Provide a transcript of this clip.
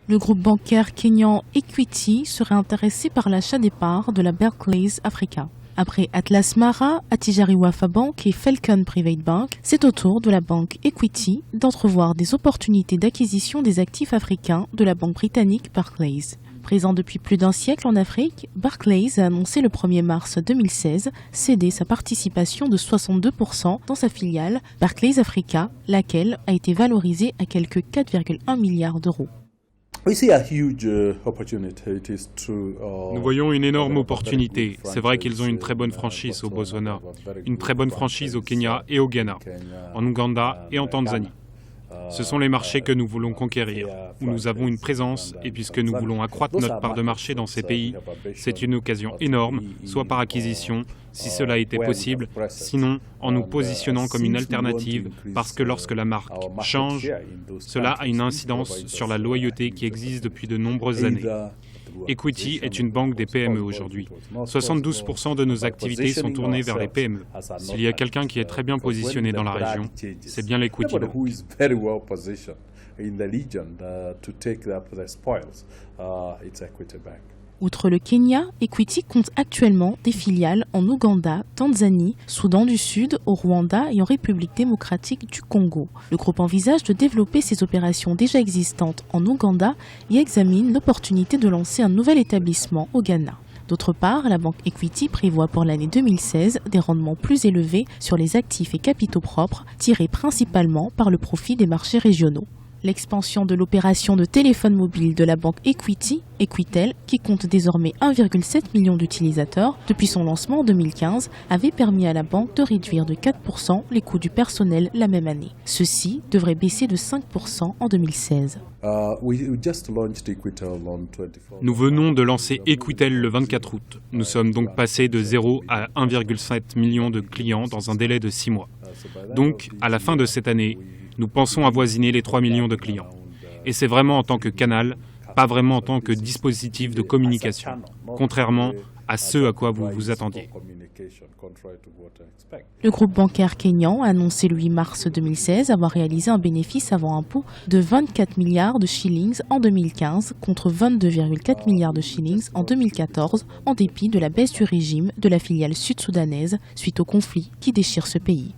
Le groupe bancaire kényan Equity serait intéressé par l'achat des parts de la Barclays Africa. Après Atlas Mara, Attijari Wafa Bank et Falcon Private Bank, c'est au tour de la banque Equity d'entrevoir des opportunités d'acquisition des actifs africains de la banque britannique Barclays. Présent depuis plus d'un siècle en Afrique, Barclays a annoncé le 1er mars 2016 céder sa participation de 62% dans sa filiale Barclays Africa, laquelle a été valorisée à quelque 4,1 milliards d'euros. Nous voyons une énorme opportunité. C'est vrai qu'ils ont une très bonne franchise au Botswana, une très bonne franchise au Kenya et au Ghana, en Ouganda et en Tanzanie. Ce sont les marchés que nous voulons conquérir, où nous avons une présence, et puisque nous voulons accroître notre part de marché dans ces pays, c'est une occasion énorme, soit par acquisition, si cela était possible, sinon en nous positionnant comme une alternative, parce que lorsque la marque change, cela a une incidence sur la loyauté qui existe depuis de nombreuses années. Equity est une banque des PME aujourd'hui. 72% de nos activités sont tournées vers les PME. S'il y a quelqu'un qui est très bien positionné dans la région, c'est bien l'Equity Bank. Outre le Kenya, Equity compte actuellement des filiales en Ouganda, Tanzanie, Soudan du Sud, au Rwanda et en République démocratique du Congo. Le groupe envisage de développer ses opérations déjà existantes en Ouganda et examine l'opportunité de lancer un nouvel établissement au Ghana. D'autre part, la banque Equity prévoit pour l'année 2016 des rendements plus élevés sur les actifs et capitaux propres, tirés principalement par le profit des marchés régionaux. L'expansion de l'opération de téléphone mobile de la banque Equity, Equitel, qui compte désormais 1,7 million d'utilisateurs depuis son lancement en 2015, avait permis à la banque de réduire de 4% les coûts du personnel la même année. Ceux-ci devraient baisser de 5% en 2016. Nous venons de lancer Equitel le 24 août. Nous sommes donc passés de 0 à 1,7 million de clients dans un délai de 6 mois. Donc, à la fin de cette année, nous pensons avoisiner les 3 millions de clients. Et c'est vraiment en tant que canal, pas vraiment en tant que dispositif de communication, contrairement à ce à quoi vous vous attendiez. Le groupe bancaire kényan a annoncé le 8 mars 2016 avoir réalisé un bénéfice avant impôt de 24 milliards de shillings en 2015 contre 22,4 milliards de shillings en 2014 en dépit de la baisse du régime de la filiale sud-soudanaise suite au conflit qui déchire ce pays.